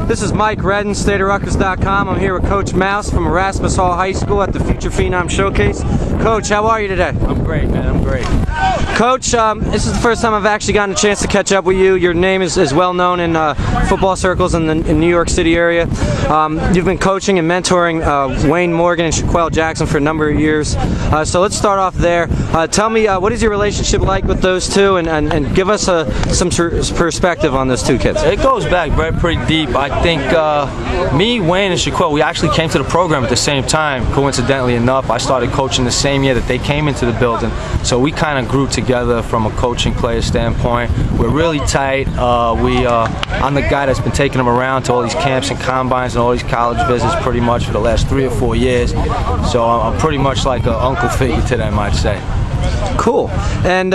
This is Mike Redden, StateOfRutgers.com. I'm here with Coach Mouse from Erasmus Hall High School at the Future Phenom Showcase. Coach, how are you today? I'm great, man. I'm great. Coach, this is the first time I've actually gotten a chance to catch up with you. Your name is well known in football circles in the New York City area. You've been coaching and mentoring Wayne Morgan and Shaquell Jackson for a number of years. So let's start off there. Tell me, what is your relationship like with those two, and give us some perspective on those two kids. It goes back pretty deep. I think me, Wayne, and Shaquell, we actually came to the program at the same time. Coincidentally enough, I started coaching the same year that they came into the building. So we kind of grew together from a coaching player standpoint. We're really tight. I'm the guy that's been taking them around to all these camps and combines and all these college visits pretty much for the last 3 or 4 years. So I'm pretty much like an uncle figure to them, I'd say. Cool. And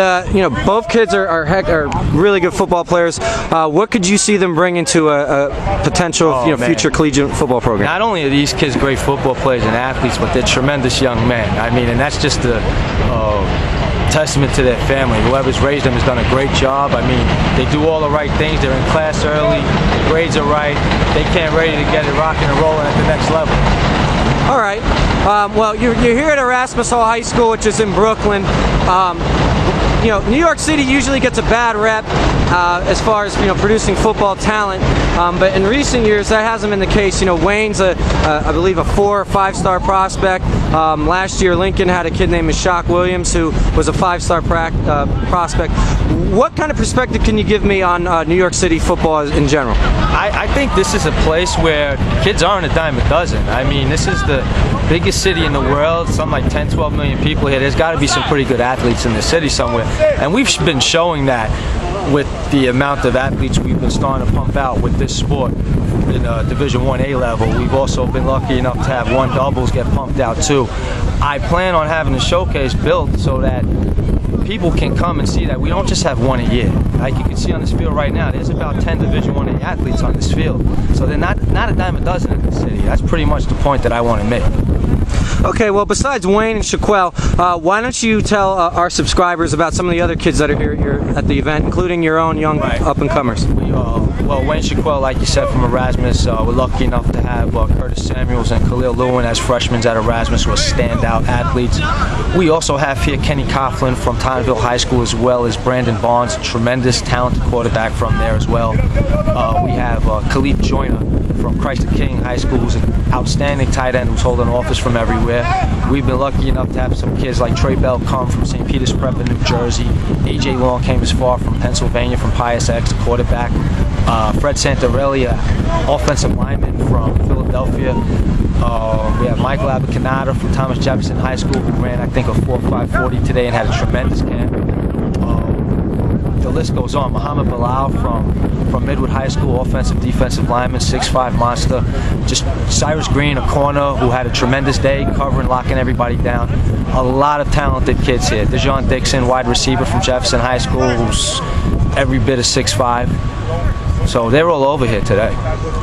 both kids are really good football players. What could you see them bringing to a potential future collegiate football program? Not only are these kids great football players and athletes, but they're tremendous young men. I mean, and that's just a testament to their family. Whoever's raised them has done a great job. I mean, they do all the right things. They're in class early. The grades are right. They can't ready to get it rocking and rolling at the next level. All right. Well, you're here at Erasmus Hall High School, which is in Brooklyn. New York City usually gets a bad rep as far as producing football talent, but in recent years that hasn't been the case. Wayne's I believe a 4 or 5-star prospect. Last year Lincoln had a kid named Meshach Williams who was a 5-star prospect. What kind of perspective can you give me on New York City football in general? I think this is a place where kids aren't a dime a dozen. I mean, this is the biggest city in the world, something like 10, 12 million people here. There's got to be some pretty good athletes in the city somewhere. And we've been showing that with the amount of athletes we've been starting to pump out with this sport in Division 1A level. We've also been lucky enough to have 1 doubles get pumped out too. I plan on having a showcase built so that people can come and see that we don't just have 1 a year. Like you can see on this field right now, there's about 10 Division 1A athletes on this field. So they're not a dime a dozen in the city. That's pretty much the point that I want to make. Okay, well, besides Wayne and Shaquell, why don't you tell our subscribers about some of the other kids that are here at the event, including your own young up-and-comers? Well, Wayne Shaquell, like you said, from Erasmus, we're lucky enough to have Curtis Samuels and Khalil Lewin as freshmen at Erasmus who are standout athletes. We also have here Kenny Coughlin from Tonneville High School, as well as Brandon Barnes, a tremendous, talented quarterback from there as well. We have Khalif Joyner from Christ the King High School, who's an outstanding tight end who's holding office from everywhere. We've been lucky enough to have some kids like Trey Bell come from St. Peter's Prep in New Jersey. AJ Long came as far from Pennsylvania from Pius X, quarterback. Fred Santarelli, offensive lineman from Philadelphia. We have Michael Abacanada from Thomas Jefferson High School, who ran, I think, a 4.540 today and had a tremendous camp. The list goes on. Muhammad Bilal from Midwood High School, offensive, defensive lineman, 6'5" monster. Just Cyrus Green, a corner, who had a tremendous day, covering, locking everybody down. A lot of talented kids here. Dejon Dixon, wide receiver from Jefferson High School, who's every bit of 6'5". So they're all over here today.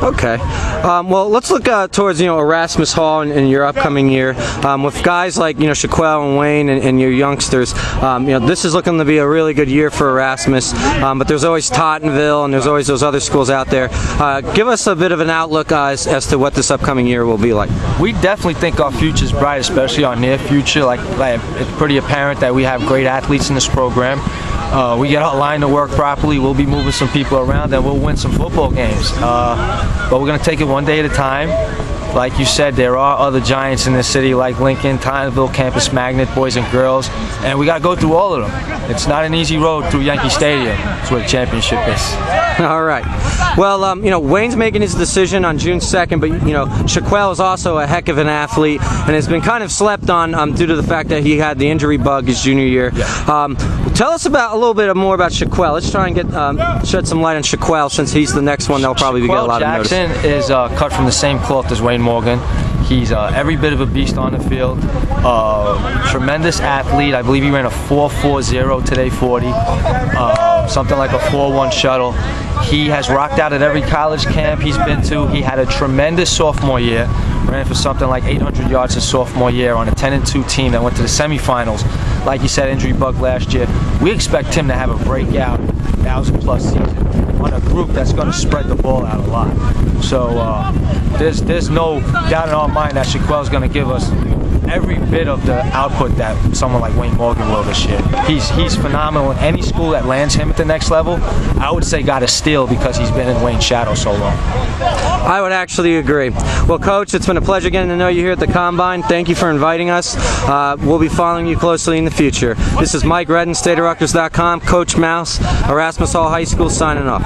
Okay. Well, let's look towards Erasmus Hall in your upcoming year with guys like Shaquell and Wayne and your youngsters. This is looking to be a really good year for Erasmus. But there's always Tottenville and there's always those other schools out there. Give us a bit of an outlook as to what this upcoming year will be like. We definitely think our future's bright, especially our near future. Like it's pretty apparent that we have great athletes in this program. We get our line to work properly, we'll be moving some people around and we'll win some football games. But we're going to take it one day at a time. Like you said, there are other giants in this city like Lincoln, Tonneville, Campus Magnet, boys and girls, and we got to go through all of them. It's not an easy road through Yankee Stadium. It's where the championship is. All right. Well, Wayne's making his decision on June 2nd, but Shaquell is also a heck of an athlete and has been kind of slept on due to the fact that he had the injury bug his junior year. Yeah. Tell us a little bit more about Shaquell. Let's try and get shed some light on Shaquell, since he's the next one that'll probably get a lot of notice. Jackson is cut from the same cloth as Wayne Morgan. He's every bit of a beast on the field. Tremendous athlete. I believe he ran a 4.40 today, 40. Something like a 4.1 shuttle. He has rocked out at every college camp he's been to. He had a tremendous sophomore year. Ran for something like 800 yards his sophomore year on a 10-2 team that went to the semifinals. Like you said, injury bug last year. We expect him to have a breakout 1,000+ season. on a group that's going to spread the ball out a lot. So there's no doubt in our mind that Shaquille's going to give us every bit of the output that someone like Wayne Morgan will this year. He's phenomenal. In any school that lands him at the next level, I would say got a steal because he's been in Wayne's shadow so long. I would actually agree. Well, Coach, it's been a pleasure getting to know you here at the Combine. Thank you for inviting us. We'll be following you closely in the future. This is Mike Redden, StateOfRutgers.com, Coach Mouse, Erasmus Hall High School, signing off.